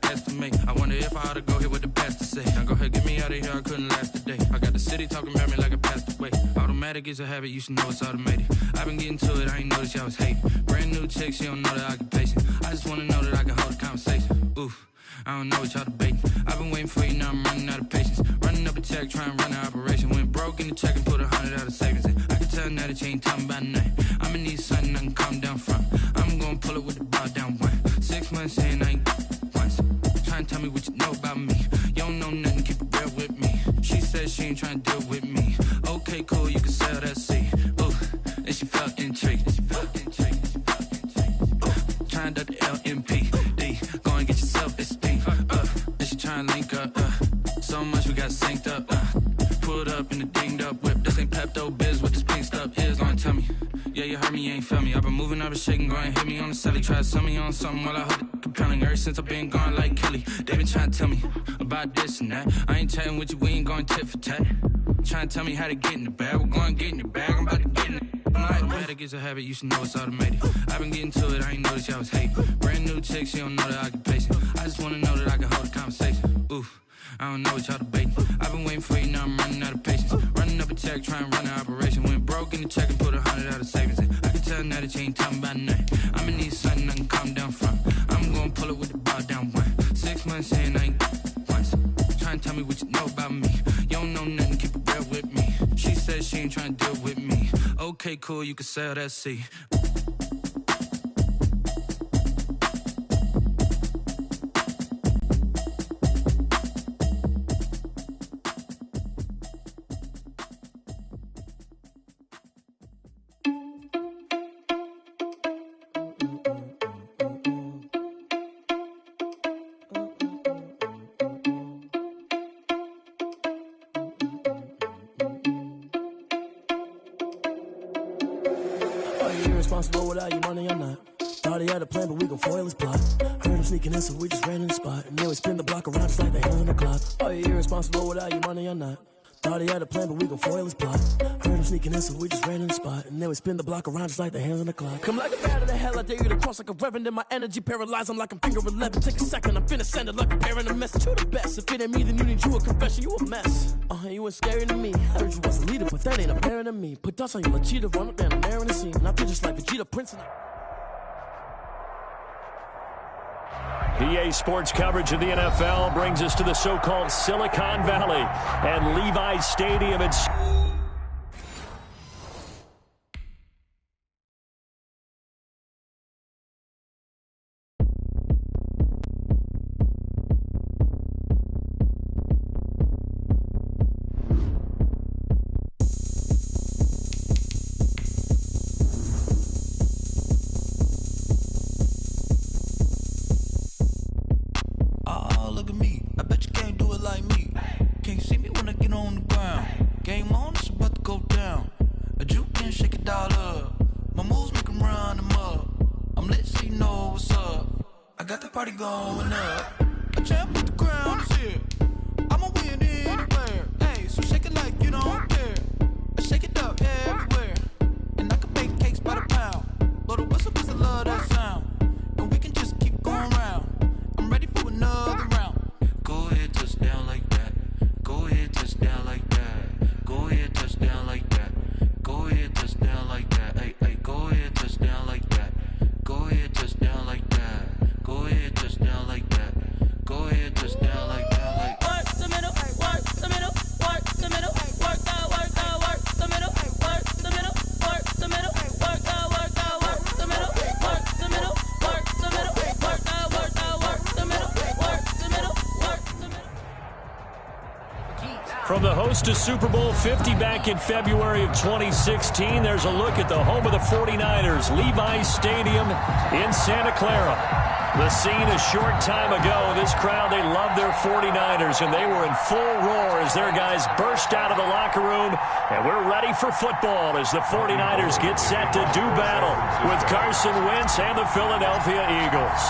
Estimate. I wonder if I ought to go here with the best to say. Now go ahead, get me out of here, I couldn't last a day. I got the city talking about me like I passed away. Automatic is a habit, you should know it's automated. I've been getting to it, I ain't noticed y'all was hating. Brand new chick, she don't know the occupation. I just wanna know that I can hold a conversation. Oof, I don't know what y'all debating. I've been waiting for you, now I'm running out of patience. Running up a check, trying to run an operation. Went broke in the check and put 100 out of savings in. I can tell now that you ain't talking about nothing. I'ma need something I can calm down from. I'm gonna pull it with the bar down one. 6 months saying I ain't once. Trying to tell me what you know about me. You don't know nothing, keep it real with me. She said she ain't trying to deal with me. Okay, cool, you can sell that seed. Ooh, and she felt intrigued. Trying to the LMPD. Go and get your self-esteem. And she trying to link up. So much we got synced up. Pulled up in the dinged up whip. This ain't Pepto-Biz, what this pink stuff is. Gonna tell me. Yeah, you heard me, you ain't felt me. I've been moving, I've been shaking, go and hit me on the celly. Try to sell me on something while I hold it compelling. Ever since I've been gone like Kelly, they been trying to tell me about this and that. I ain't chatting with you, we ain't going tit for tat. Trying to tell me how to get in the bag, we're going to get in the bag, I'm about to get in it. Automatic is a habit, you should know it's automated. I've been getting to it, I ain't noticed y'all was hating. Brand new chick, she don't know the occupation. I just wanna know that I can hold a conversation. Oof, I don't know what y'all debating. I've been waiting for you, now I'm running out of patience. Running up a check, trying to run an operation. Went broke in the check and put 100 out of savings in. I can tell now that you ain't talking about nothing. I'ma need something I can calm down from. I'm gonna pull it with the bar down one. 6 months saying I ain't once. Trying to tell me what you know about me. You don't know nothing, keep it real with me. She said she ain't trying to deal with me. Okay, cool, you can sell that seed. Irresponsible without your money or not. Thought he had a plan, but we gon' foil his plot. Heard him sneaking in, so we just ran in the spot. And then we spin the block around just like the hands on the clock. Are you irresponsible without your money or not? Thought he had a plan, but we gon' foil his plot. Heard him sneaking in, so we just ran in the spot. And then we spin the block around just like the hands on the clock. Come like a bat of the hell, I dare you to cross like a reverend. And my energy paralyzed, I'm like I'm finger 11. Take a second, I'm finna send it like a parent a message. You the best, if it ain't me, then you need you a confession. You a mess, you ain't scary to me. Heard you was a leader, but that ain't apparent to me. Put dust on you, cheetah, run up down the mayor in the scene. And I feel just like Vegeta Prince and EA Sports coverage of the NFL brings us to the so-called Silicon Valley and Levi's Stadium. It's going up. A champ with the crown is here. I'ma win anywhere. Hey, so shake it like you don't care. I shake it up everywhere. And I can bake cakes by the pound. Blow the whistle 'cause I love that sound. And we can just keep going round. I'm ready for another round. Go ahead, touchdown like that. Go ahead, touchdown like that. Go ahead, touchdown like that. Go ahead, touchdown like that. Hey, hey, go ahead, touchdown like that. Go ahead, touchdown like that. Go ahead, touchdown like that. Go ahead, touchdown like that. Like work the middle, work the middle, work the middle, work that, work the middle, work the middle, work the middle, work that, work the middle, work the middle, work the middle, work that, work the middle, work the middle, work the middle. from the host to Super Bowl 50 back in February of 2016. There's a look at the home of the 49ers, Levi's Stadium in Santa Clara. The scene a short time ago, this crowd, they love their 49ers, and they were in full roar as their guys burst out of the locker room, and we're ready for football as the 49ers get set to do battle with Carson Wentz and the Philadelphia Eagles.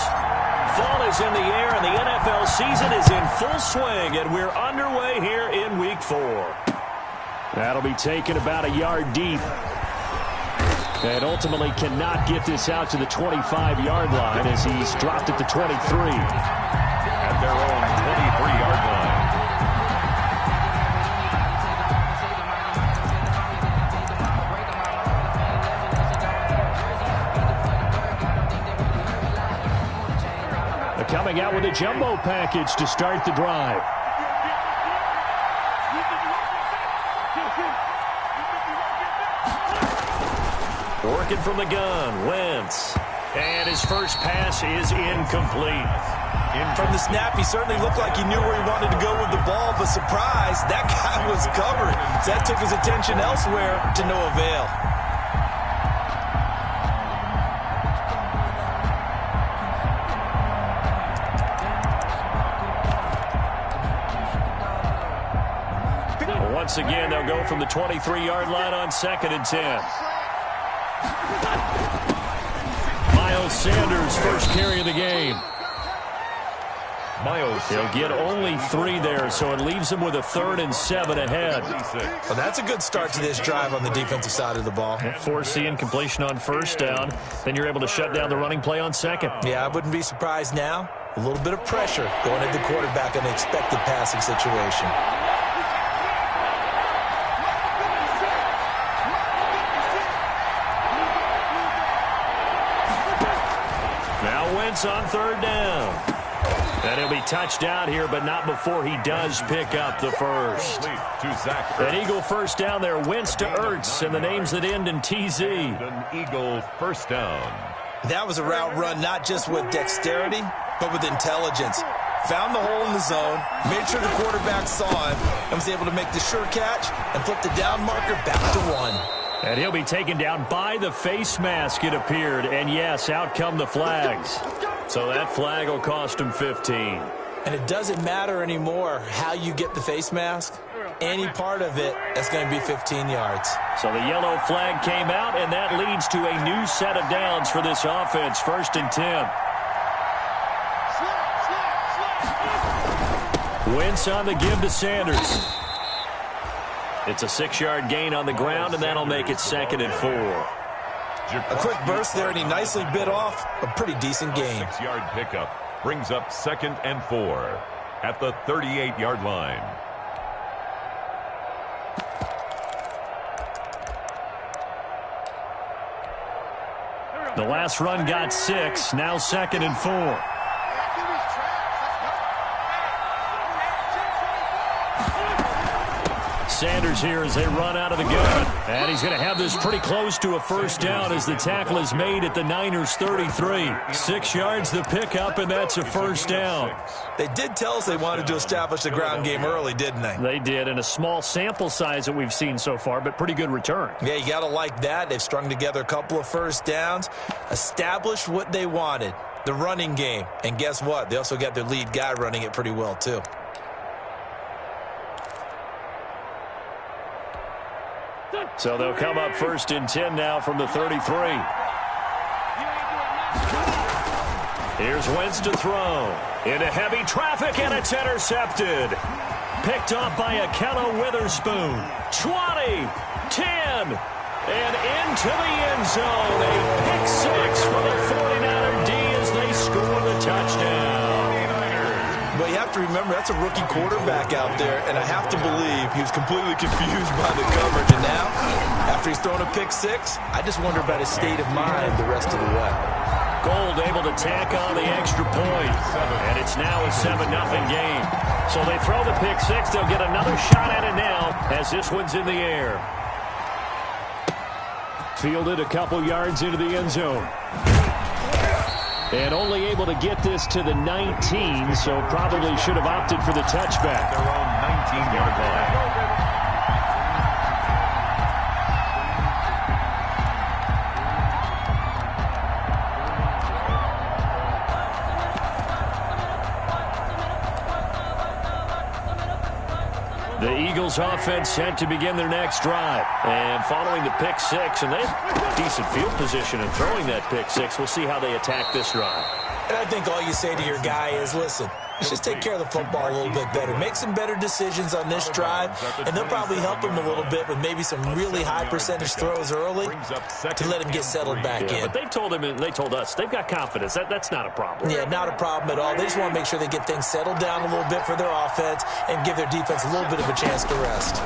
Fall is in the air, and the NFL season is in full swing, and we're underway here in Week 4. That'll be taken about a yard deep. And ultimately cannot get this out to the 25-yard line as he's dropped at the 23. Coming out with a jumbo package to start the drive. Working from the gun, Wentz. And his first pass is incomplete. From the snap, he certainly looked like he knew where he wanted to go with the ball, but surprise, that guy was covered. So that took his attention elsewhere to no avail. Once again, they'll go from the 23-yard line on 2nd and 10. Miles Sanders, first carry of the game. He'll get only 3 there, so it leaves him with a 3rd and 7 ahead. Well, that's a good start to this drive on the defensive side of the ball. Foreseeing completion on 1st down. Then you're able to shut down the running play on 2nd. Yeah, I wouldn't be surprised now. A little bit of pressure going at the quarterback in an expected passing situation. Now Wentz on 3rd down. And he'll be touched out here, but not before he does pick up the first. An Eagle first down there. Wentz to Ertz, and the names that end in TZ. An Eagle first down. That was a route run not just with dexterity, but with intelligence. Found the hole in the zone, made sure the quarterback saw him, and was able to make the sure catch and flip the down marker back to 1. And he'll be taken down by the face mask, it appeared. And yes, out come the flags. So that flag will cost him 15. And it doesn't matter anymore how you get the face mask. Any part of it, that's going to be 15 yards. So the yellow flag came out, and that leads to a new set of downs for this offense. 1st and 10. Wentz on the give to Sanders. It's a 6-yard gain on the ground, and that'll make it 2nd and 4. A quick burst there, and he nicely bit off a pretty decent gain. 6-yard pickup brings up 2nd and 4 at the 38-yard line. The last run got 6, now 2nd and 4. Sanders here as they run out of the gun. And he's going to have this pretty close to a first down as the tackle is made at the Niners' 33. 6 yards the pickup, and that's a first down. They did tell us they wanted to establish the ground game early, didn't they? They did, and a small sample size that we've seen so far, but pretty good return. Yeah, you got to like that. They've strung together a couple of first downs, established what they wanted, the running game. And guess what? They also got their lead guy running it pretty well, too. So they'll come up 1st and 10 now from the 33. Here's Wentz to throw. Into heavy traffic, and it's intercepted. Picked off by Akello Witherspoon. 20, 10, and into the end zone. A pick 6 for the 49er D as they score the touchdown. But you have to remember, that's a rookie quarterback out there, and I have to believe he was completely confused by the coverage. And now, after he's thrown a pick 6, I just wonder about his state of mind the rest of the way. Gold able to tack on the extra point, and it's now a 7-0 game. So they throw the pick 6. They'll get another shot at it now as this one's in the air. Fielded a couple yards into the end zone. And only able to get this to the 19, so probably should have opted for the touchback. Their own 19-yard line. The Eagles offense set to begin their next drive. And following the pick 6, and they have decent field position in throwing that pick 6. We'll see how they attack this drive. And I think all you say to your guy is, listen, let's just take care of the football a little bit better. Make some better decisions on this drive, and they'll probably help him a little bit with maybe some really high percentage throws early to let him get settled back in. But they told him, and they told us, they've got confidence. That's not a problem. Yeah, not a problem at all. They just want to make sure they get things settled down a little bit for their offense and give their defense a little bit of a chance to rest.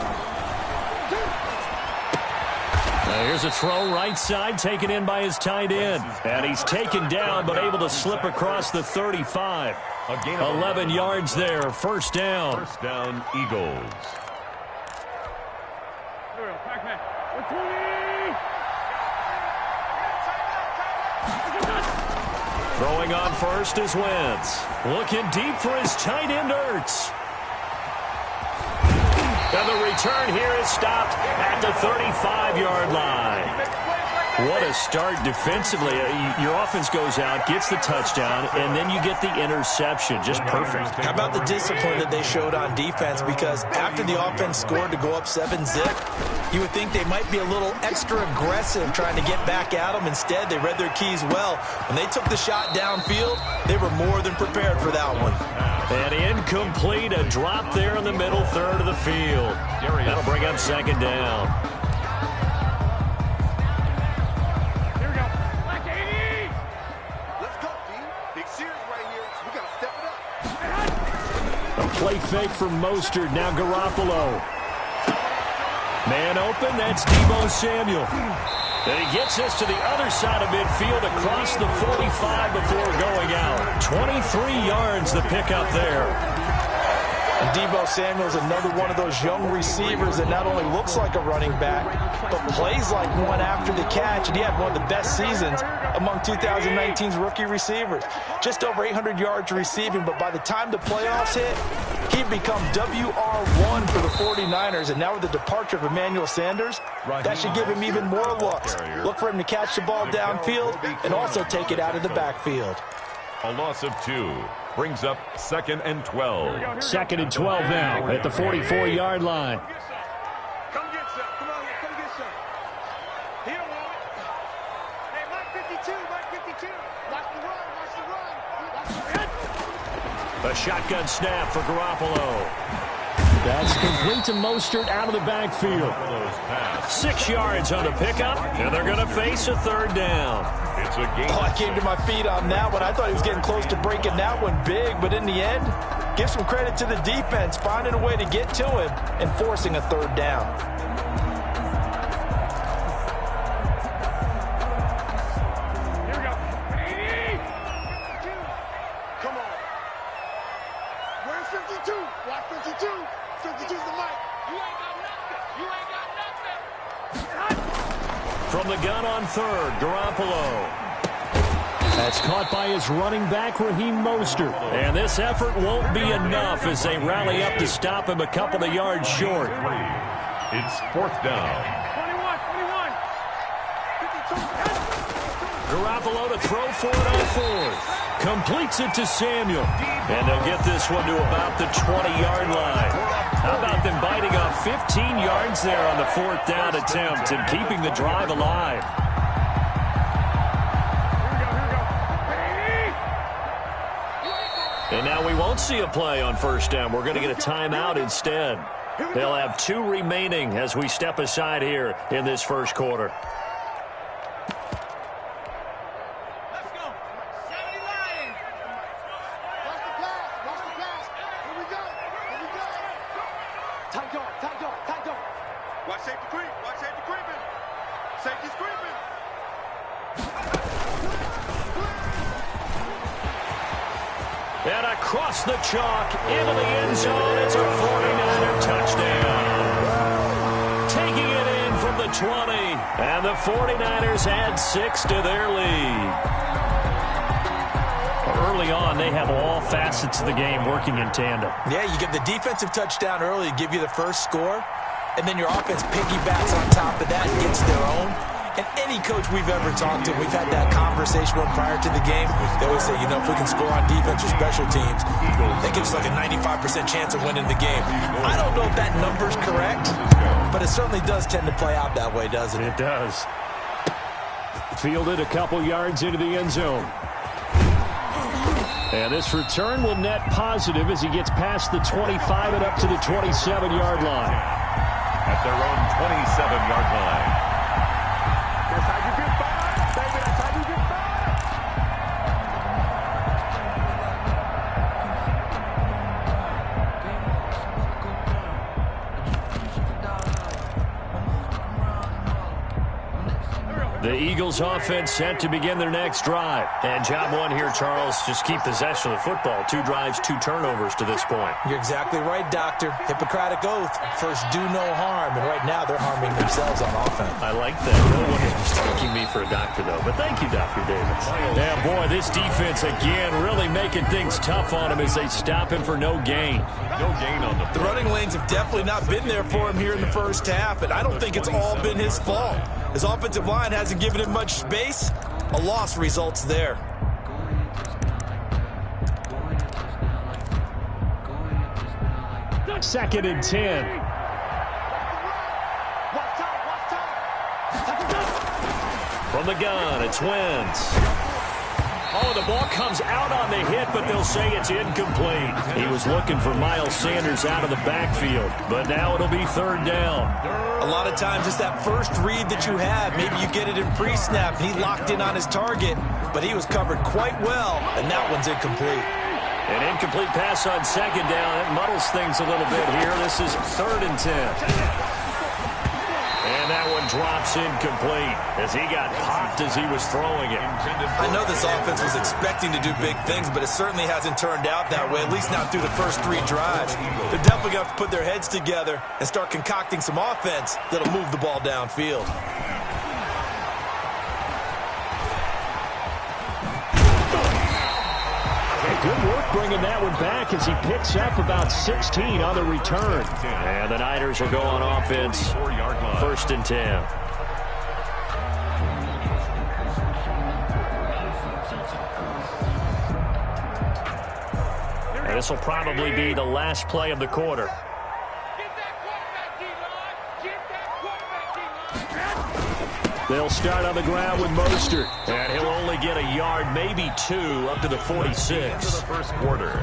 Here's a throw right side, taken in by his tight end. And he's taken down, but able to slip across the 35. 11 yards there, first down. First down, Eagles. Throwing on first is Wentz. Looking deep for his tight end, Ertz. And the return here is stopped at the 35-yard line. What a start defensively. Your offense goes out, gets the touchdown, and then you get the interception. Just perfect. How about the discipline that they showed on defense? Because after the offense scored to go up 7-zip, you would think they might be a little extra aggressive trying to get back at them. Instead, they read their keys well. When they took the shot downfield, they were more than prepared for that one. And incomplete, a drop there in the middle third of the field. That'll bring up second down. Here we go. Black 80! Let's go, D. Big series right here. We got to step it up. A play fake for Mostert. Now Garoppolo. Man open, that's Deebo Samuel. And he gets us to the other side of midfield across the 45 before going out. 23 yards the pickup there. And Deebo Samuel's another one of those young receivers that not only looks like a running back, but plays like one after the catch. And he had one of the best seasons among 2019's rookie receivers. Just over 800 yards receiving, but by the time the playoffs hit, he'd become WR1 for the 49ers. And now with the departure of Emmanuel Sanders, that should give him even more looks. Look for him to catch the ball downfield and also take it out of the backfield. A loss of 2 brings up 2nd and 12. 2nd and 12 now at the 44-yard line. Come get some. Come on here. Come get some. Here, Walt. Hey, Mike 52. Mike 52. Watch the run. Watch the run. Watch the run. A shotgun snap for Garoppolo. That's complete to Mostert out of the backfield. 6 yards on the pickup, and they're going to face a third down. It's a game. Oh, I came to my feet on that one. I thought he was getting close to breaking that one big, but in the end, give some credit to the defense, finding a way to get to him and forcing a third down. Here we go. 80. 52. Come on. Where's 52? Watch 52. 52's the mic. You ain't got nothing. You ain't got nothing. From the gun on third, Garoppolo. That's caught by his running back, Raheem Mostert. And this effort won't be enough as they rally up to stop him a couple of yards short. It's 4th down. 21. 52. Garoppolo to throw for it on fourth. Completes it to Samuel. And they'll get this one to about the 20-yard line. How about them biting off 15 yards there on the 4th down attempt and keeping the drive alive? And now we won't see a play on first down. We're going to get a timeout instead. They'll have 2 remaining as we step aside here in this first quarter. And across the chalk, into the end zone, it's a 49er touchdown. Taking it in from the 20, and the 49ers add 6 to their lead. Early on, they have all facets of the game working in tandem. Yeah, you get the defensive touchdown early to give you the first score, and then your offense piggybacks on top of that and gets their own. And any coach we've ever talked to, we've had that conversation with prior to the game. They always say, you know, if we can score on defense or special teams, that gives us like a 95% chance of winning the game. I don't know if that number's correct, but it certainly does tend to play out that way, doesn't it? It does. Fielded a couple yards into the end zone. And this return will net positive as he gets past the 25 and up to the 27-yard line. At their own 27-yard line. That's how you get fired, baby. That's how you get fired. The Eagles offense set to begin their next drive. And job one here, Charles, just keep possession of the football. 2 drives, 2 turnovers to this point. You're exactly right, Doctor. Hippocratic oath. First, do no harm. And right now, they're harming themselves on offense. I like that. No one is mistaking me for a doctor, though. But thank you, Dr. Davis. Yeah, boy, this defense, again, really making things tough on him as they stop him for no gain. No gain on the running lanes have definitely not been there for him here in the first half, and I don't think it's all been his fault. His offensive line hasn't given him much space. A loss results there. Second and 10. From the gun, it's Wentz. Oh, the ball comes out on the hit, but they'll say it's incomplete. He was looking for Miles Sanders out of the backfield, but now it'll be third down. A lot of times it's that first read that you have. Maybe you get it in pre-snap. He locked in on his target, but he was covered quite well, and that one's incomplete. An incomplete pass on second down. That muddles things a little bit here. This is third and 10. And that one drops incomplete as he got popped as he was throwing it. I know this offense was expecting to do big things, but it certainly hasn't turned out that way, at least not through the first 3 drives. They're definitely going to have to put their heads together and start concocting some offense that'll move the ball downfield. Good work bringing that one back as he picks up about 16 on the return. And the Niners will go on offense. First and 10. And this will probably be the last play of the quarter. They'll start on the ground with Mostert. And he'll only get a yard, maybe 2, up to the 46. The first quarter.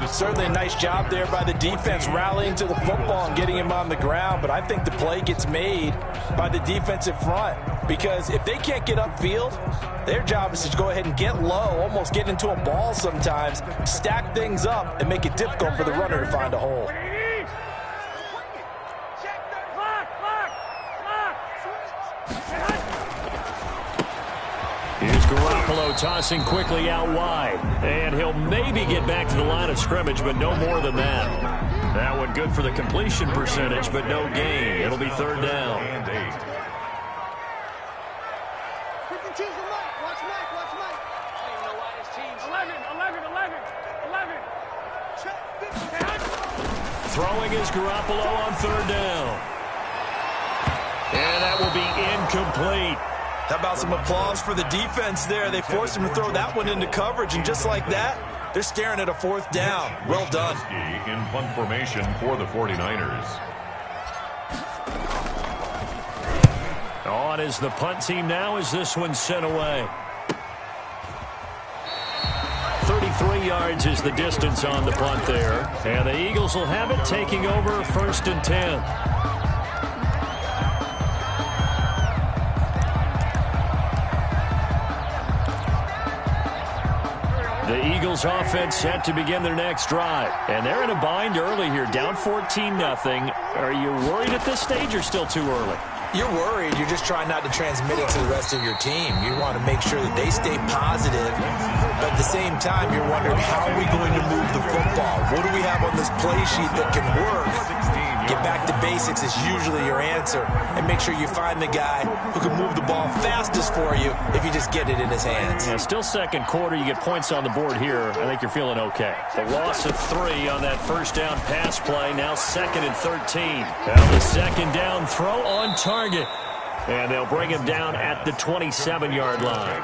Certainly a nice job there by the defense rallying to the football and getting him on the ground, but I think the play gets made by the defensive front because if they can't get upfield, their job is to go ahead and get low, almost get into a ball sometimes, stack things up, and make it difficult for the runner to find a hole. Here's Garoppolo tossing quickly out wide. And he'll maybe get back to the line of scrimmage, but no more than that. That one good for the completion percentage, but no gain. It'll be third down. And 8. Watch Mike. Hey, you know why this team's 11. Throwing is Garoppolo on third down. And that will be incomplete. How about some applause for the defense there? They forced him to throw that one into coverage, and just like that, they're staring at a fourth down. Well done. In punt formation for the 49ers. On is the punt team now as this one's sent away. 33 yards is the distance on the punt there. And the Eagles will have it, taking over first and 10. The Eagles offense set to begin their next drive. And they're in a bind early here, down 14-0. Are you worried at this stage or still too early? You're worried. You're just trying not to transmit it to the rest of your team. You want to make sure that they stay positive. But at the same time, you're wondering, how are we going to move the football? What do we have on this play sheet that can work? Get back to basics is usually your answer. And make sure you find the guy who can move the ball fastest for you if you just get it in his hands. Yeah, still second quarter. You get points on the board here. I think you're feeling okay. The loss of 3 on that first down pass play. Now second and 13. Now the second down throw on target. And they'll bring him down at the 27-yard line.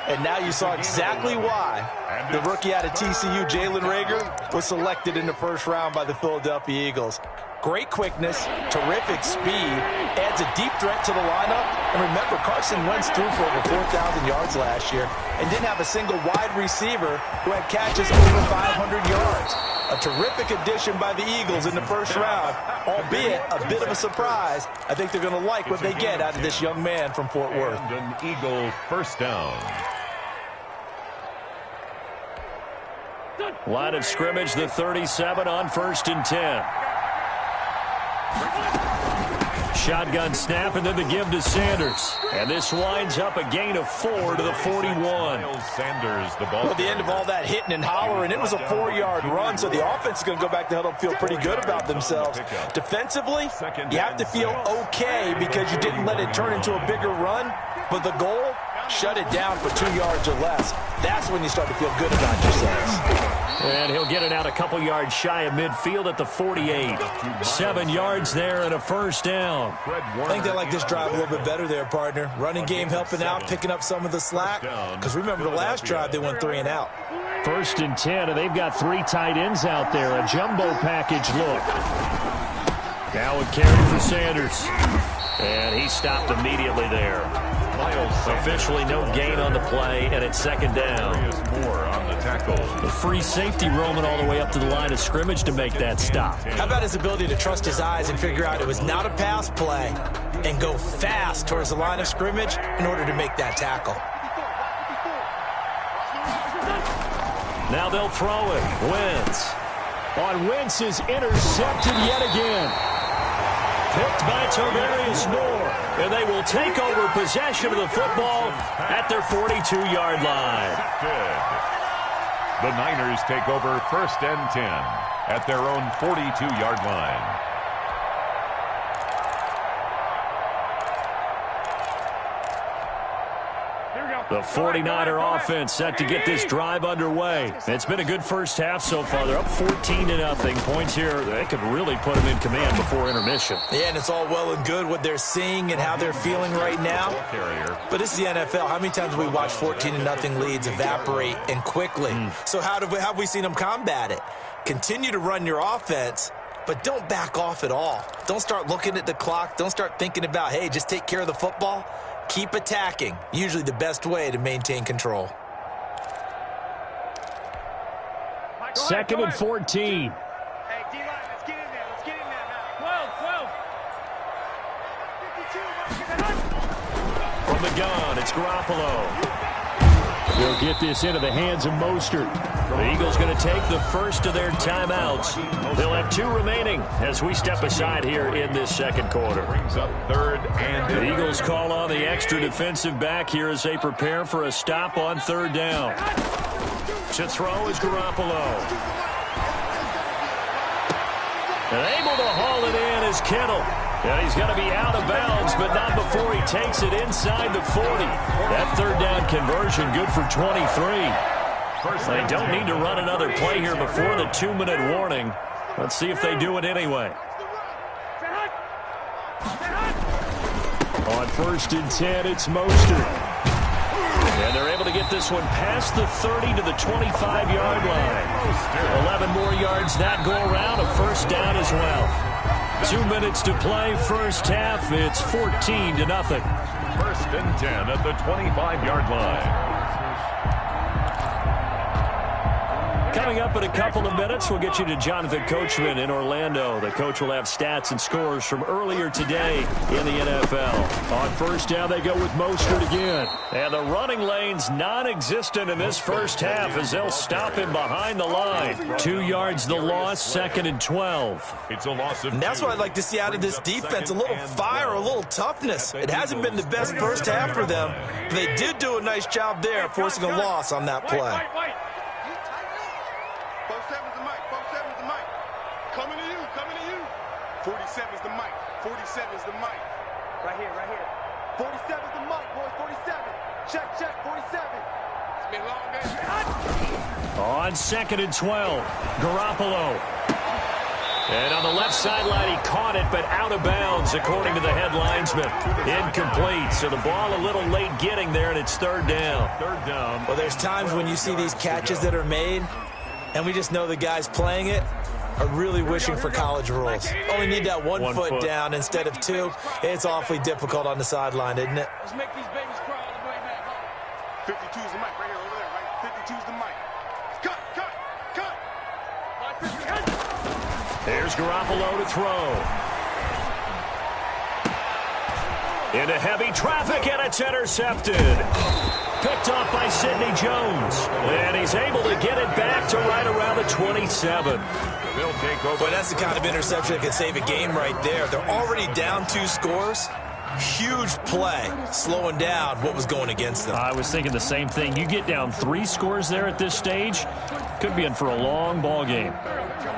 And now you saw exactly why the rookie out of TCU, Jalen Reagor, was selected in the first round by the Philadelphia Eagles. Great quickness, terrific speed, adds a deep threat to the lineup. And remember, Carson Wentz threw for over 4,000 yards last year and didn't have a single wide receiver who had catches over 500 yards. A terrific addition by the Eagles in the first round, albeit a bit of a surprise. I think they're going to like what they get out of this young man from Fort Worth. And an Eagle first down. Line of scrimmage, the 37 on first and 10. Shotgun snap and then the give to Sanders. And this winds up a gain of 4 to the 41. Sanders, the ball. Well, at the end of all that hitting and hollering, it was a 4-yard run, so the offense is going to go back to huddle and feel pretty good about themselves. Defensively, you have to feel okay because you didn't let it turn into a bigger run, but the goal, shut it down for 2 yards or less. That's when you start to feel good about yourselves. And he'll get it out a couple yards shy of midfield at the 48. 7 yards there and a first down. I think they like this drive a little bit better there, partner. Running game helping out, picking up some of the slack. Because remember the last drive, they went 3 and out. 1st and 10, and they've got 3 tight ends out there. A jumbo package look. Now a carry for Sanders. And he stopped immediately there. Officially no gain on the play, and it's 2nd down. More on the tackle. The free safety roaming all the way up to the line of scrimmage to make that stop. How about his ability to trust his eyes and figure out it was not a pass play and go fast towards the line of scrimmage in order to make that tackle. Now they'll throw it. Wentz. On Wentz is intercepted yet again. Picked by Tavarius Moore. And they will take over possession of the football at their 42-yard line. The Niners take over 1st and 10 at their own 42-yard line. The 49er offense set to get this drive underway. It's been a good first half so far. They're up 14-0. Points here, they could really put them in command before intermission. Yeah, and it's all well and good what they're seeing and how they're feeling right now. But this is the NFL. How many times have we watched 14-0 leads evaporate and quickly? So how have we seen them combat it? Continue to run your offense, but don't back off at all. Don't start looking at the clock. Don't start thinking about, hey, just take care of the football. Keep attacking. Usually the best way to maintain control. 2nd and 14. Hey, D-line, let's get in there. Let's get in there now. 12. From the gun, it's Garoppolo. They'll get this into the hands of Mostert. The Eagles going to take the first of their timeouts. They'll have 2 remaining as we step aside here in this 2nd quarter. Brings up 3rd and The Eagles call on the extra defensive back here as they prepare for a stop on 3rd down. To throw is Garoppolo. And able to haul it in is Kittle. And he's going to be out of bounds, but not before he takes it inside the 40. That 3rd down conversion good for 23. They don't need to run another play here before the 2-minute warning. Let's see if they do it anyway. On 1st and 10, it's Mostert. And they're able to get this one past the 30 to the 25-yard line. 11 more yards that go around, a 1st down as well. 2 minutes to play, first half. It's 14-0. 1st and 10 at the 25-yard line. Coming up in a couple of minutes, we'll get you to Jonathan Coachman in Orlando. The coach will have stats and scores from earlier today in the NFL. On 1st down, they go with Mostert again. And the running lane's non-existent in this first half as they'll stop him behind the line. 2 yards the loss, 2nd and 12. It's a loss of 2. And that's what I'd like to see out of this defense, a little fire, a little toughness. It hasn't been the best first half for them, but they did do a nice job there forcing a loss on that play. 47's the mic. 47's the mic. Coming to you. Coming to you. 47's the mic. 47's the mic. Right here. Right here. 47's the mic, boys. 47. Check. 47. It's been a long day. On 2nd and 12, Garoppolo. And on the left sideline, he caught it, but out of bounds, according to the head linesman. Incomplete. So the ball a little late getting there, and it's 3rd down. 3rd down. Well, there's times when you see these catches that are made, and we just know the guys playing it are really wishing for college rules. Only need that one foot down instead of 2. It's awfully difficult on the sideline, isn't it? Let's make these babies crawl all the way back. 52's the mic right here, over there, right? 52's the mic. Cut. There's Garoppolo to throw. Into heavy traffic, and it's intercepted. Picked off by Sidney Jones. And he's able to get it back to right around the 27. They'll take over. But that's the kind of interception that can save a game right there. They're already down 2 scores. Huge play, slowing down what was going against them. I was thinking the same thing. You get down 3 scores there at this stage, could be in for a long ball game.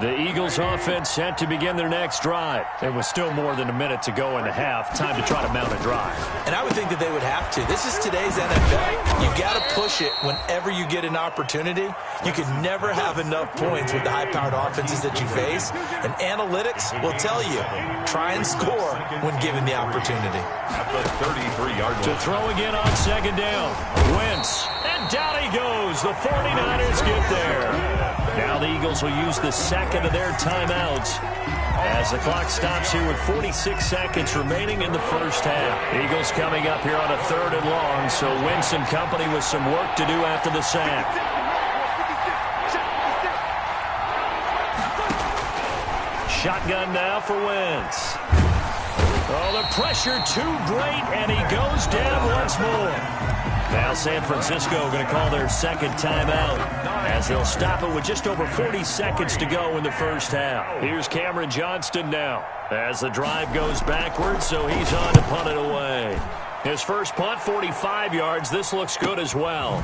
The Eagles offense set to begin their next drive. It was still more than a minute to go in the half. Time to try to mount a drive. And I would think that they would have to. This is today's NFL. You've got to push it whenever you get an opportunity. You can never have enough points with the high-powered offenses that you face. And analytics will tell you, try and score when given the opportunity. At the 33-yard line. To throw again on second down. Wentz. And down he goes. The 49ers get there. Now the Eagles will use the second of their timeouts as the clock stops here with 46 seconds remaining in the first half. Eagles coming up here on a 3rd and long, so Wentz and company with some work to do after the sack. Shotgun now for Wentz. Oh, the pressure too great, and he goes down once more. Now San Francisco going to call their second timeout as they'll stop it with just over 40 seconds to go in the first half. Here's Cameron Johnston now as the drive goes backwards, so he's on to punt it away. His first punt, 45 yards. This looks good as well.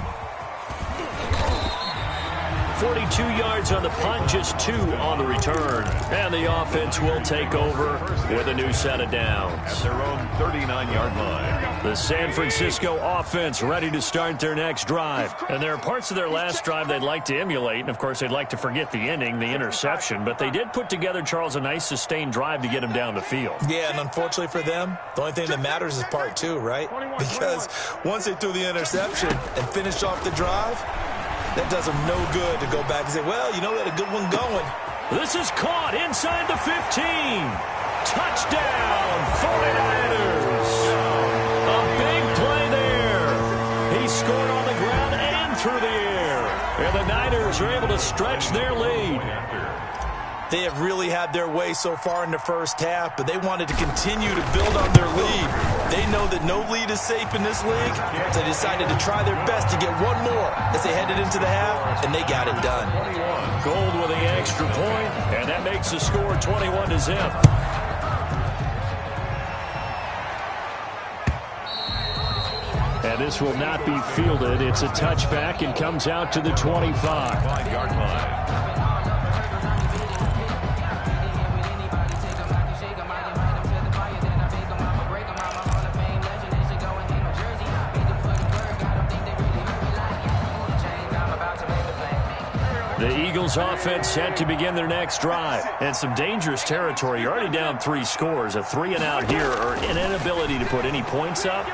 42 yards on the punt, just 2 on the return. And the offense will take over with a new set of downs. At their own 39-yard line. The San Francisco offense ready to start their next drive. And there are parts of their last drive they'd like to emulate. And, of course, they'd like to forget the inning, the interception. But they did put together, Charles, a nice sustained drive to get him down the field. Yeah, and unfortunately for them, the only thing that matters is part 2, right? Because once they threw the interception and finished off the drive, that does them no good to go back and say, well, you know, we had a good one going. This is caught inside the 15. Touchdown, 49ers. A big play there. He scored on the ground and through the air. And the Niners are able to stretch their lead. They have really had their way so far in the first half, but they wanted to continue to build on their lead. They know that no lead is safe in this league, so they decided to try their best to get one more as they headed into the half, and they got it done. Gold with the extra point, and that makes the score 21-0. And this will not be fielded. It's a touchback and comes out to the 25. 5-yard line. The Eagles offense set to begin their next drive. And some dangerous territory. You're already down 3 scores. A 3-and-out here or an inability to put any points up.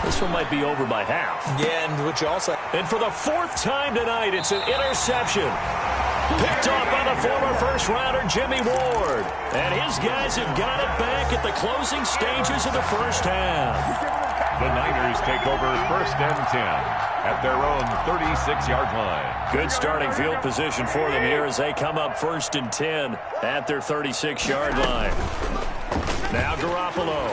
This one might be over by half. Yeah, and what you also... And for the 4th time tonight, it's an interception. Picked off by the former first-rounder Jimmy Ward. And his guys have got it back at the closing stages of the first half. The Niners take over 1st and 10 at their own 36-yard line. Good starting field position for them here as they come up 1st and 10 at their 36-yard line. Now Garoppolo.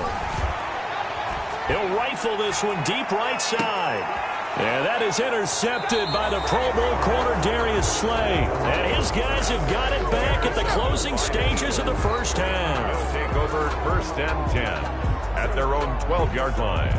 He'll rifle this one deep right side. And that is intercepted by the Pro Bowl corner Darius Slay. And his guys have got it back at the closing stages of the first half. They'll take over 1st and 10 at their own 12-yard line.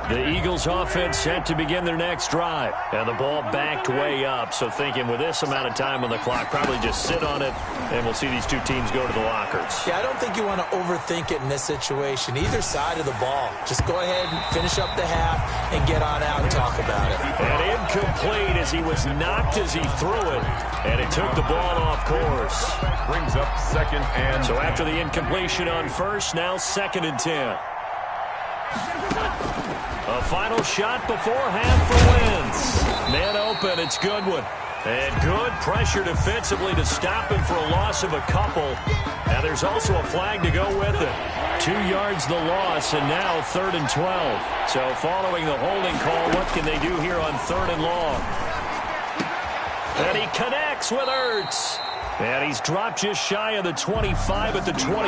The Eagles offense set to begin their next drive. And the ball backed way up. So thinking with this amount of time on the clock, probably just sit on it, and we'll see these two teams go to the lockers. Yeah, I don't think you want to overthink it in this situation. Either side of the ball. Just go ahead and finish up the half and get on out and talk about it. And incomplete as he was knocked as he threw it. And it took the ball off course. Brings up 2nd and So after the incompletion on first, now 2nd and 10. A final shot before half for Wentz. Man open, it's Goodwin. And good pressure defensively to stop him for a loss of a couple. And there's also a flag to go with it. 2 yards the loss, and now 3rd and 12. So following the holding call, what can they do here on 3rd and long? And he connects with Ertz. And he's dropped just shy of the 25 at the 24.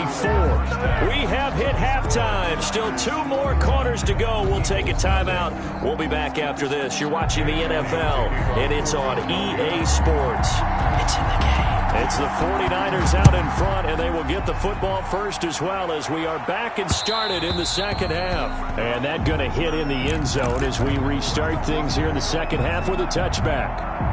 We have hit halftime. Still 2 more quarters to go. We'll take a timeout. We'll be back after this. You're watching the NFL, and it's on EA Sports. It's in the game. It's the 49ers out in front, and they will get the football first as well as we are back and started in the second half. And that going to hit in the end zone as we restart things here in the second half with a touchback.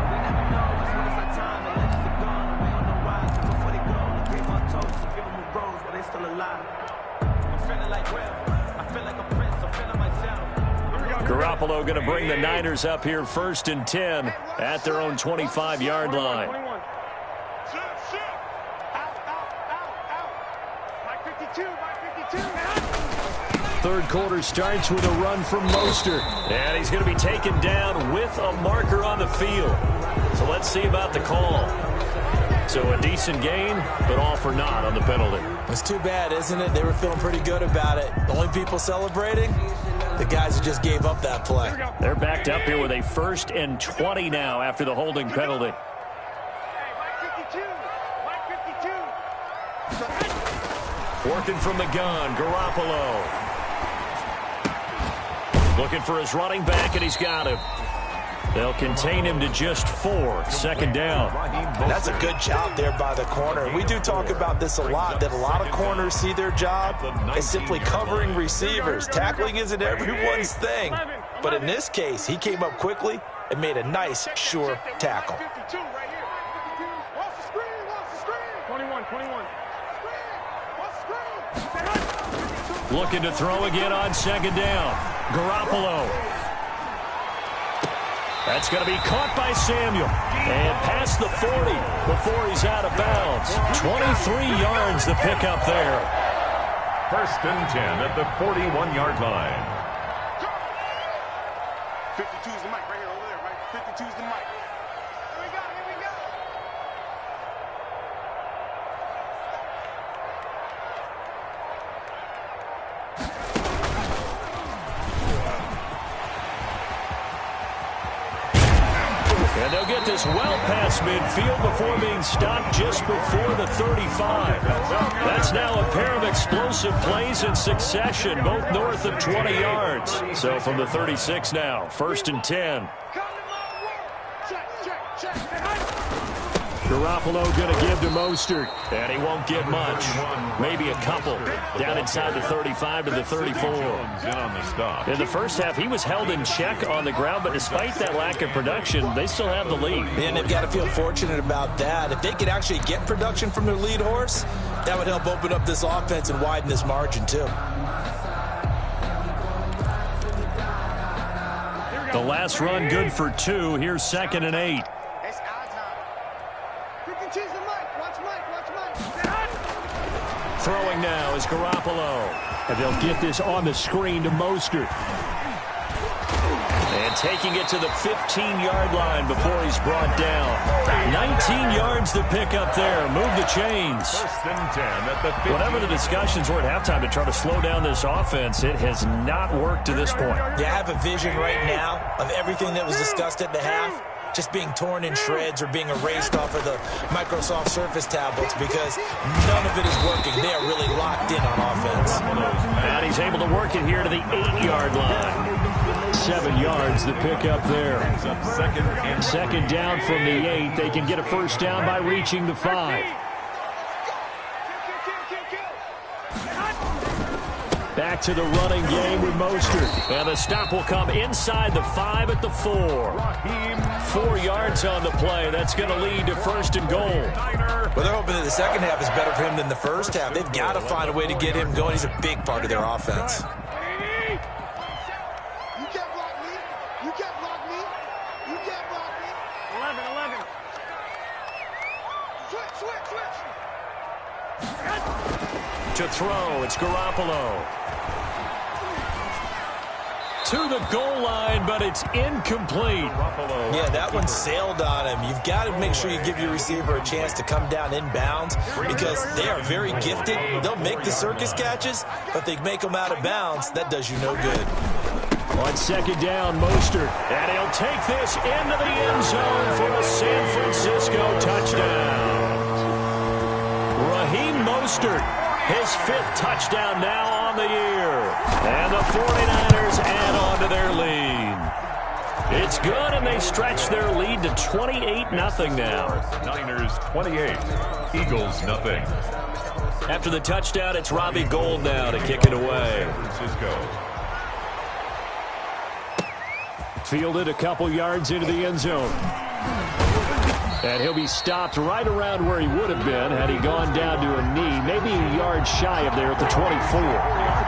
Garoppolo going to bring the Niners up here 1st and 10 at their own 25-yard line. Third quarter starts with a run from Mostert. And he's going to be taken down with a marker on the field. So let's see about the call. So a decent gain, but all for naught on the penalty. It's too bad, isn't it? They were feeling pretty good about it. The only people celebrating, the guys who just gave up that play. They're backed up here with a 1st and 20 now after the holding penalty. Working from the gun, Garoppolo. Looking for his running back, and he's got him. They'll contain him to just 4. 2nd down. That's a good job there by the corner. We do talk about this a lot, that a lot of corners see their job as simply covering receivers. Tackling isn't everyone's thing. But in this case, he came up quickly and made a nice, sure tackle. 21. Looking to throw again on 2nd down. Garoppolo. That's going to be caught by Samuel. And past the 40 before he's out of bounds. 23 yards the pickup there. 1st and 10 at the 41-yard line. 52's the mic right here over there, right? 52's the mic. Here we go. And they'll get this well past midfield before being stopped just before the 35. That's now a pair of explosive plays in succession, both north of 20 yards. So from the 36 now, 1st and 10. Garoppolo going to give to Mostert, and he won't get much. Maybe a couple. Down inside the 35 to the 34. In the first half, he was held in check on the ground, but despite that lack of production, they still have the lead. And they've got to feel fortunate about that. If they could actually get production from their lead horse, that would help open up this offense and widen this margin, too. The last run good for 2. Here's 2nd and 8. Throwing now is Garoppolo. And they'll get this on the screen to Mostert. And taking it to the 15-yard line before he's brought down. 19 yards to pick up there. Move the chains. 1st and 10 at the 15. Whatever the discussions were at halftime to try to slow down this offense, it has not worked to this point. Yeah, I have a vision right now of everything that was discussed at the half just being torn in shreds or being erased off of the Microsoft Surface tablets because none of it is working. They are really locked in on offense. And he's able to work it here to the 8-yard line. 7 yards to pick up there. 2nd down from the 8. They can get a 1st down by reaching the 5. Back to the running game with Mostert. And the stop will come inside the 5 at the 4. 4 yards on the play. That's going to lead to 1st and goal. Well, they're hoping that the second half is better for him than the first half. They've got to find a way to get him going. He's a big part of their offense. You can't block me. You can't block me. You can't block me. 11. Switch. To throw, it's Garoppolo. To the goal line, but it's incomplete. Yeah, that one sailed on him. You've got to make sure you give your receiver a chance to come down inbounds because they are very gifted. They'll make the circus catches, but if they make them out of bounds, that does you no good. On 2nd down, Mostert. And he'll take this into the end zone for a San Francisco touchdown. Mostert, his 5th touchdown now on the year. And the 49ers add on to their lead. It's good, and they stretch their lead to 28-0 now. Niners 28, Eagles 0. After the touchdown, it's Robbie Gould now to kick it away. San Francisco. Fielded a couple yards into the end zone. And he'll be stopped right around where he would have been had he gone down to a knee, maybe a yard shy of there at the 24.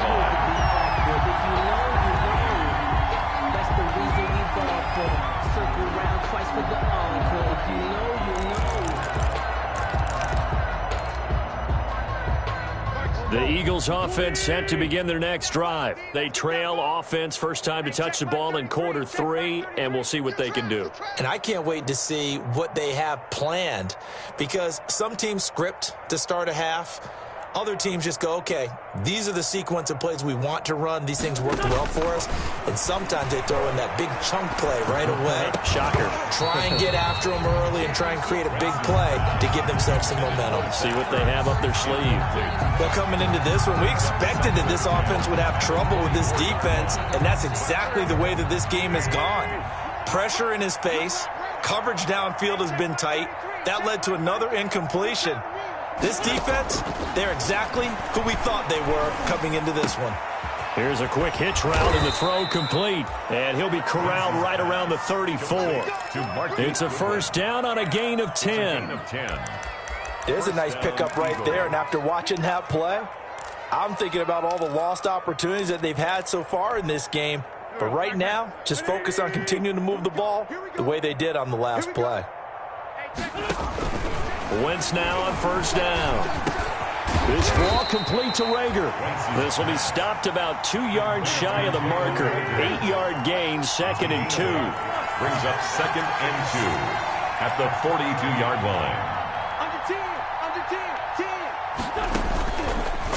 The Eagles offense set to begin their next drive. They trail offense, first time to touch the ball in quarter 3, and we'll see what they can do. And I can't wait to see what they have planned, because some teams script to start a half. Other teams just go, okay, these are the sequence of plays we want to run. These things work well for us. And sometimes they throw in that big chunk play right away. Shocker. Try and get after them early and try and create a big play to give themselves some momentum. See what they have up their sleeve. Well, coming into this one, we expected that this offense would have trouble with this defense, and that's exactly the way that this game has gone. Pressure in his face. Coverage downfield has been tight. That led to another incompletion. This defense, they're exactly who we thought they were coming into this one. Here's a quick hitch route and the throw complete. And he'll be corralled right around the 34. It's a first down on a gain of 10. There's a nice pickup right there, and after watching that play, I'm thinking about all the lost opportunities that they've had so far in this game. But right now, just focus on continuing to move the ball the way they did on the last play. Wentz now on first down. This ball complete to Rager. This will be stopped about 2 yards shy of the marker. 8-yard gain, 2nd and 2. Brings up 2nd and 2 at the 42-yard line.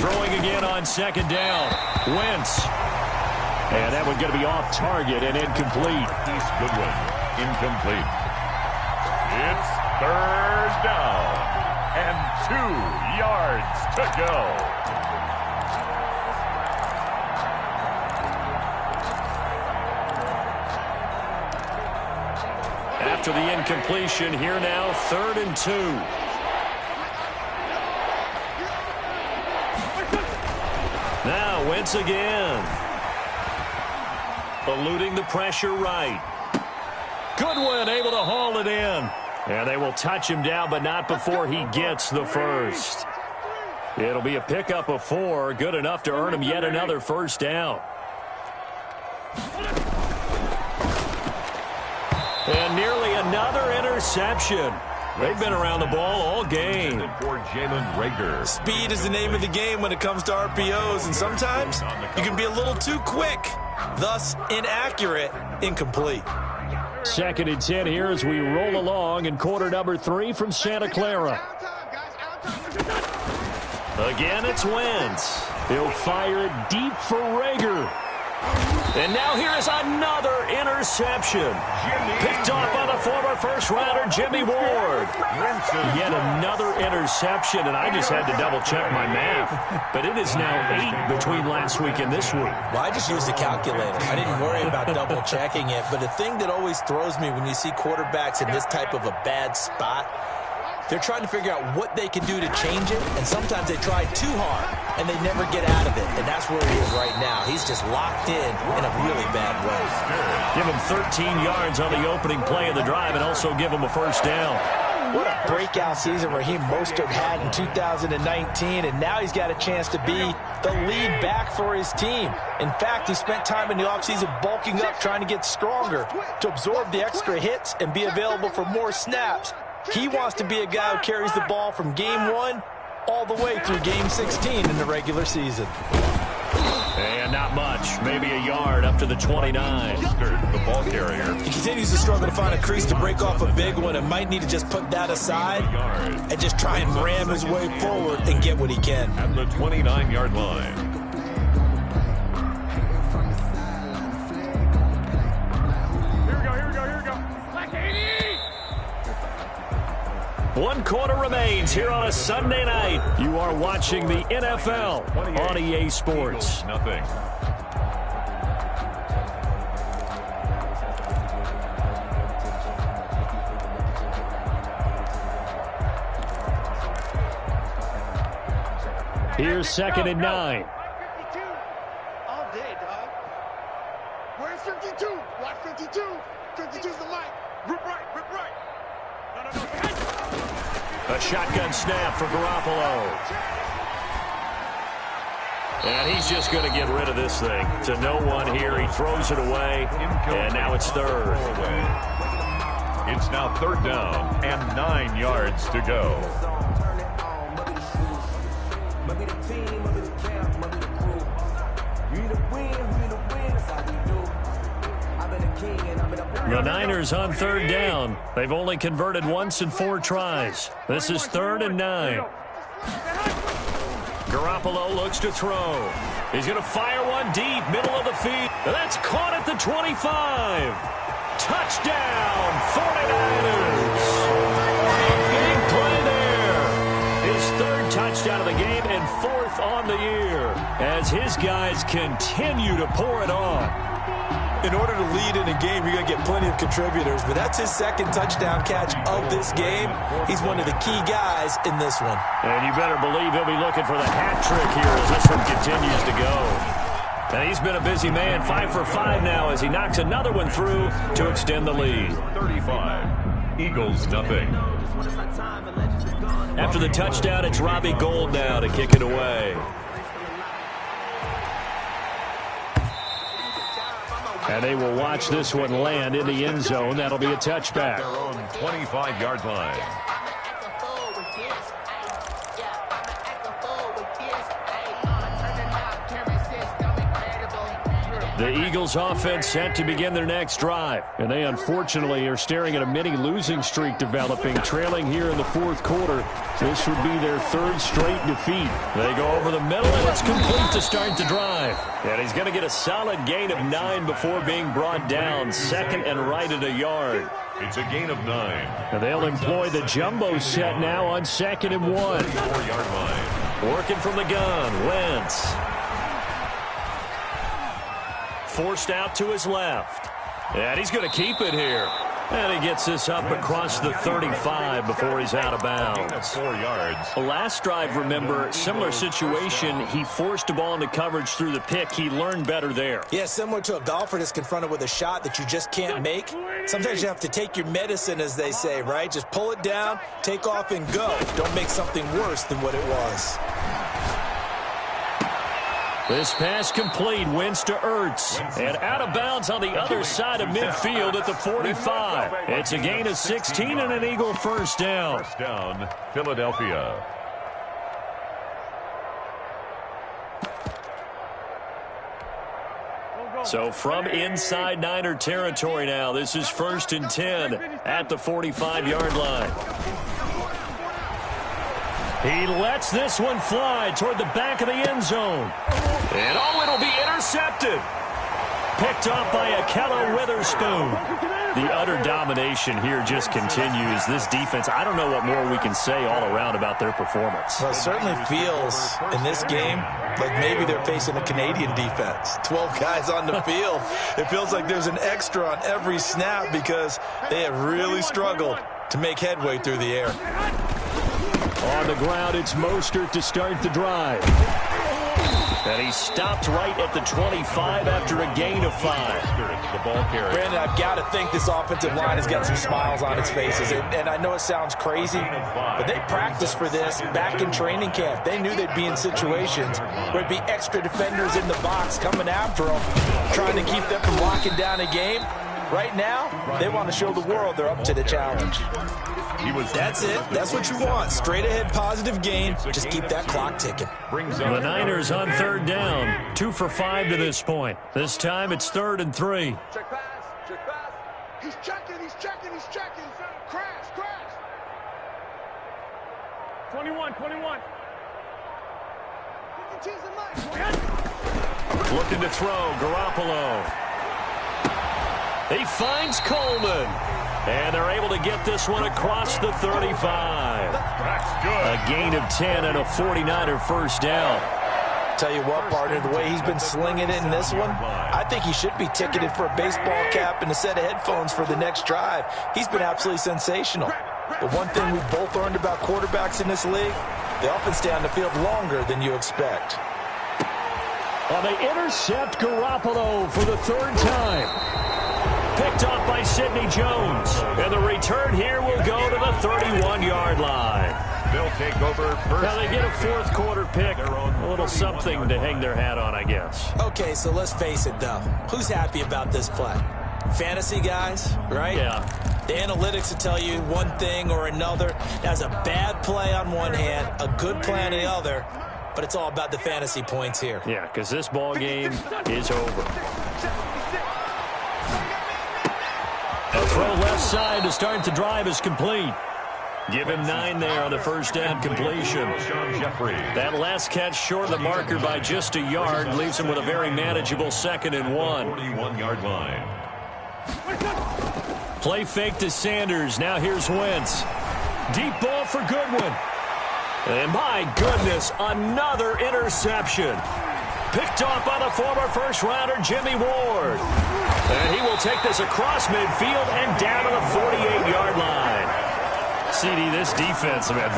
Throwing again on 2nd down. Wentz. And that one's going to be off target and incomplete. East Goodwin, incomplete. It's 3rd down and 2 yards to go. After the incompletion, here now, 3rd and 2. Now, Wentz again. Eluding the pressure right. Goodwin able to haul it in. And they will touch him down, but not before he gets the first. It'll be a pickup of 4, good enough to earn him yet another first down. And nearly another interception. They've been around the ball all game. For Jalen Rager. Speed is the name of the game when it comes to RPOs, and sometimes you can be a little too quick, thus inaccurate, incomplete. 2nd and 10 here as we roll along in quarter number 3 from Santa Clara. Again, it's Wentz. He'll fire it deep for Rager. And now here is another interception. Picked off by the former first-rounder Jimmy Ward. Yet another interception, and I just had to double-check my math. But it is now 8 between last week and this week. Well, I just used a calculator. I didn't worry about double-checking it. But the thing that always throws me when you see quarterbacks in this type of a bad spot, they're trying to figure out what they can do to change it, and sometimes they try too hard, and they never get out of it, and that's where he is right now. He's just locked in a really bad way. Give him 13 yards on the opening play of the drive and also give him a first down. What a breakout season Raheem Mostert had in 2019, and now he's got a chance to be the lead back for his team. In fact, he spent time in the offseason bulking up, trying to get stronger to absorb the extra hits and be available for more snaps. He wants to be a guy who carries the ball from game 1 all the way through game 16 in the regular season. And not much. Maybe a yard up to the 29. The ball carrier. He continues to struggle to find a crease to break off a big one and might need to just put that aside and just try and ram his way forward and get what he can. At the 29-yard line. One quarter remains here on a Sunday night. You are watching the NFL on EA Sports. Nothing. Here's 2nd and 9. All day, dog. Where's 52? Watch 52. 52's the mic. Rip right, rip right. No. A shotgun snap for Garoppolo. And he's just going to get rid of this thing. To no one here. He throws it away. And now it's 3rd. It's now 3rd down and 9 yards to go. The Niners on 3rd down. They've only converted once in 4 tries. This is 3rd and 9. Garoppolo looks to throw. He's going to fire one deep, middle of the field. That's caught at the 25. Touchdown, 49ers. Big play there. His 3rd touchdown of the game and 4th on the year as his guys continue to pour it on. In order to lead in a game, you're going to get plenty of contributors, but that's his 2nd touchdown catch of this game. He's one of the key guys in this one. And you better believe he'll be looking for the hat trick here as this one continues to go. And he's been a busy man, 5 for 5 now as he knocks another one through to extend the lead. 35. Eagles nothing. After the touchdown, it's Robbie Gould now to kick it away. And they will watch this one land in the end zone. That'll be a touchback. Their own 25-yard line. The Eagles offense set to begin their next drive. And they unfortunately are staring at a mini losing streak developing, trailing here in the 4th quarter. This would be their 3rd straight defeat. They go over the middle, and it's complete to start the drive. And he's going to get a solid gain of 9 before being brought down. 2nd and right at a yard. It's a gain of 9. And they'll employ the jumbo set now on 2nd and 1. 4-yard line. Working from the gun, Wentz. Forced out to his left. And he's going to keep it here. And he gets this up across the 35 before he's out of bounds. 4 yards. Last drive, remember, similar situation. He forced a ball into coverage through the pick. He learned better there. Yeah, similar to a golfer that's confronted with a shot that you just can't make. Sometimes you have to take your medicine, as they say, right? Just pull it down, take off, and go. Don't make something worse than what it was. This pass complete, Wentz to Ertz, and out of bounds on the other side of midfield at the 45. It's a gain of 16 and an Eagle 1st down. 1st down, Philadelphia. So from inside Niner territory now, this is 1st and 10 at the 45-yard line. He lets this one fly toward the back of the end zone. And it'll be intercepted. Picked off by Akello Witherspoon. The utter domination here just continues. This defense, I don't know what more we can say all around about their performance. Well, it certainly feels in this game like maybe they're facing a Canadian defense. 12 guys on the field. It feels like there's an extra on every snap because they have really struggled to make headway through the air. On the ground, it's Mostert to start the drive. And he stopped right at the 25 after a gain of 5. The ball carrier. Brandon, I've got to think this offensive line has got some smiles on its faces. And I know it sounds crazy, but they practiced for this back in training camp. They knew they'd be in situations where there'd be extra defenders in the box coming after them, trying to keep them from locking down a game. Right now, they want to show the world they're up to the challenge. That's it. That's what you want. Straight ahead positive gain. Just keep that clock ticking. The Niners on 3rd down. 2 for 5 to this point. This time it's 3rd and 3. Check pass. Check pass. He's checking. He's checking. He's checking. Crash. Crash. 21. 21. Looking to throw. Garoppolo. He finds Coleman. And they're able to get this one across the 35. That's good. A gain of 10 and a 49er first down. Tell you what, partner, the way he's been slinging it in this one, I think he should be ticketed for a baseball cap and a set of headphones for the next drive. He's been absolutely sensational. But one thing we've both learned about quarterbacks in this league, they often stay on the field longer than you expect. Well, they intercept Garoppolo for the third time. Picked off by Sidney Jones. And the return here will go to the 31-yard line. They'll take over first. Now they get a fourth quarter pick. A little something to hang their hat on, I guess. Okay, so let's face it, though. Who's happy about this play? Fantasy guys, right? Yeah. The analytics will tell you one thing or another. That's a bad play on one hand, a good play on the other, but it's all about the fantasy points here. Yeah, because this ball game is over. A throw left side to start the drive is complete. Give him 9 there on the first down completion. That last catch short of the marker by just a yard leaves him with a very manageable 2nd and 1. 41-yard line. Play fake to Sanders. Now here's Wentz. Deep ball for Goodwin. And my goodness, another interception. Picked off by the former first-rounder Jimmy Ward. And he will take this across midfield and down to the 48-yard line. CD, this defense, man,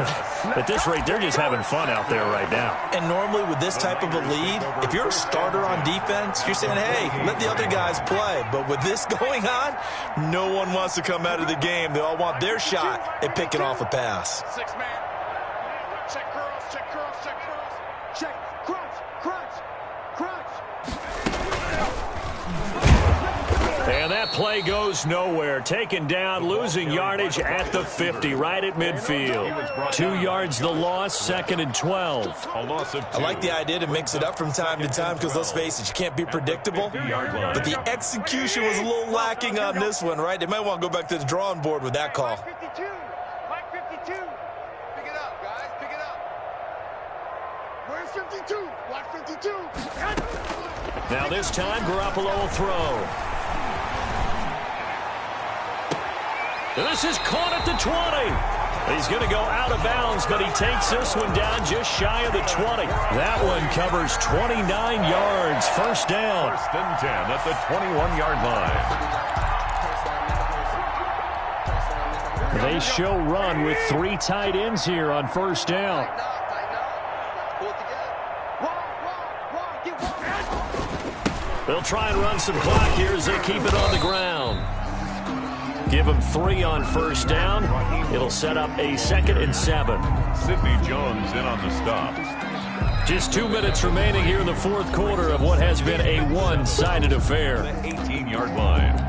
at this rate, they're just having fun out there right now. And normally with this type of a lead, if you're a starter on defense, you're saying, hey, let the other guys play. But with this going on, no one wants to come out of the game. They all want their shot at picking off a pass. 6-man. Check cross, check cross, check cross. Check, crunch, crunch, crunch. And that play goes nowhere. Taken down, losing yardage at the 50, right at midfield. 2 yards the loss, 2nd and 12. A loss of 2. I like the idea to mix it up from time to time because, let's face it, you can't be predictable. But the execution was a little lacking on this one, right? They might want to go back to the drawing board with that call. Mike 52. Mike 52. Pick it up, guys. Pick it up. Where's 52? Watch 52. Now this time, Garoppolo will throw. This is caught at the 20. He's going to go out of bounds, but he takes this one down just shy of the 20. That one covers 29 yards. First down. 1st and 10 at the 21-yard line. They show run with 3 tight ends here on first down. They'll try and run some clock here as they keep it on the ground. Give them 3 on first down. It'll set up a 2nd and 7. Sidney Jones in on the stop. Just 2 minutes remaining here in the fourth quarter of what has been a one-sided affair. 18-yard line.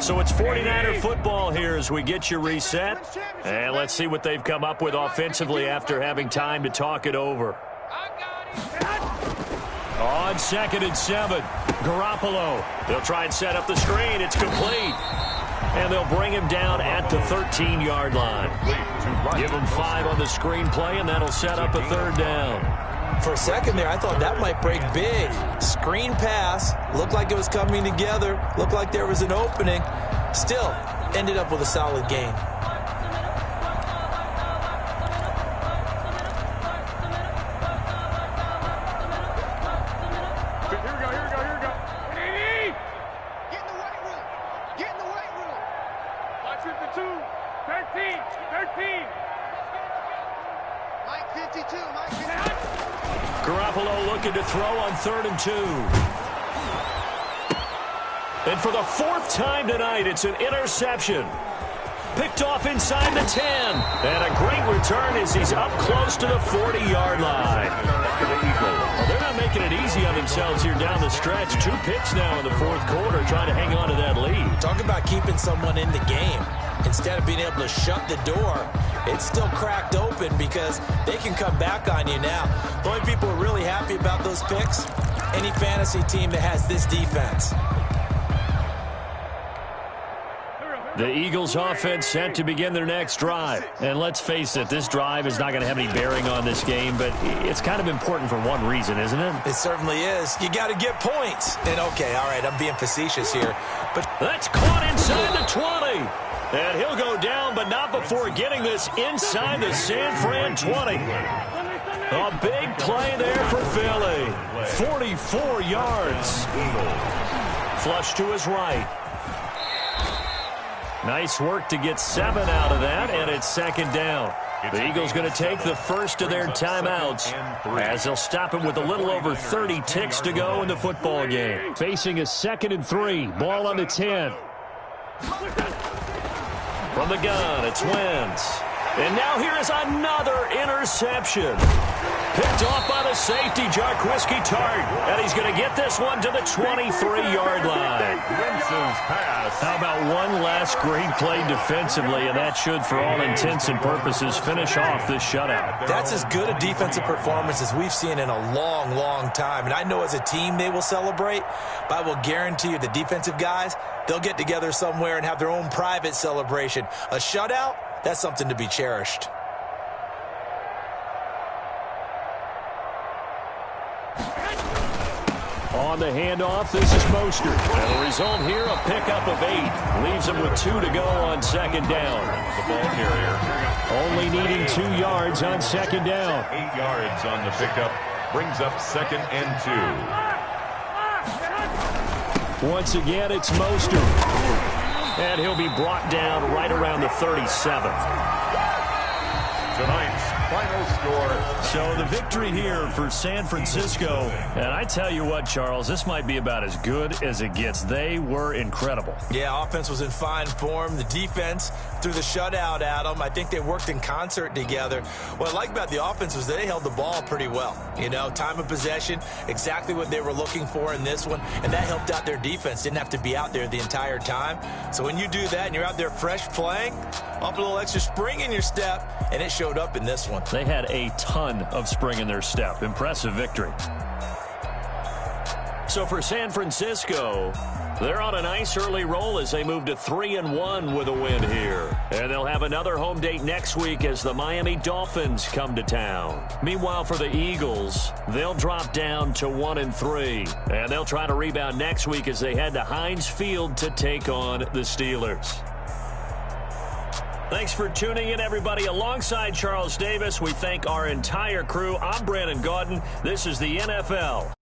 So it's 49er football here as we get you reset. And let's see what they've come up with offensively after having time to talk it over. On 2nd and 7, Garoppolo. They'll try and set up the screen. It's complete. And they'll bring him down at the 13-yard line. Give him 5 on the screen play, and that'll set up a 3rd down. For a second there, I thought that might break big. Screen pass. Looked like it was coming together. Looked like there was an opening. Still, ended up with a solid game. Here we go. Get in the weight room. Get in the weight room. Watch 52. 13. Mike 52. Mike 52. Garoppolo looking to throw on 3rd and 2. And for the 4th time tonight, it's an interception. Picked off inside the 10. And a great return as he's up close to the 40-yard line. Well, they're not making it easy on themselves here down the stretch. 2 picks now in the fourth quarter trying to hang on to that lead. Talk about keeping someone in the game. Instead of being able to shut the door, it's still cracked open because they can come back on you now. The only people who are really happy about those picks, any fantasy team that has this defense. The Eagles offense set to begin their next drive. And let's face it, this drive is not going to have any bearing on this game, but it's kind of important for one reason, isn't it? It certainly is. You got to get points. And okay, all right, I'm being facetious here, but that's caught inside the 20. And he'll go down, but not before getting this inside the San Fran 20. A big play there for Philly. 44 yards. Flush to his right. Nice work to get 7 out of that, and it's second down. The Eagles going to take the first of their timeouts as they'll stop him with a little over 30 ticks to go in the football game. Facing a 2nd and 3, ball on the 10. From the gun, it's Wentz. And now here is another interception. Picked off by the safety, Jarquiski Tart. And he's going to get this one to the 23-yard line. Wentz's pass. How about one last great play defensively, and that should, for all intents and purposes, finish off this shutout. That's as good a defensive performance as we've seen in a long, long time. And I know as a team they will celebrate, but I will guarantee you the defensive guys, they'll get together somewhere and have their own private celebration. A shutout, that's something to be cherished. On the handoff, this is Mostert. And the result here, a pickup of 8. Leaves him with 2 to go on second down. The ball carrier. Only needing 2 yards on second down. 8 yards on the pickup. Brings up 2nd and 2. Once again, it's Mostert. And he'll be brought down right around the 37th. Tonight's final score. So the victory here for San Francisco. And I tell you what, Charles, this might be about as good as it gets. They were incredible. Yeah, offense was in fine form. The defense threw the shutout at them. I think they worked in concert together. What I like about the offense was they held the ball pretty well. You know, time of possession, exactly what they were looking for in this one. And that helped out their defense. Didn't have to be out there the entire time. So when you do that and you're out there fresh playing, up a little extra spring in your step, and it showed up in this one. They had a ton of spring in their step. Impressive victory. So for San Francisco, they're on a nice early roll as they move to 3-1 with a win here. And they'll have another home date next week as the Miami Dolphins come to town. Meanwhile, for the Eagles, they'll drop down to 1-3. And they'll try to rebound next week as they head to Heinz Field to take on the Steelers. Thanks for tuning in, everybody. Alongside Charles Davis, we thank our entire crew. I'm Brandon Gaudin. This is the NFL.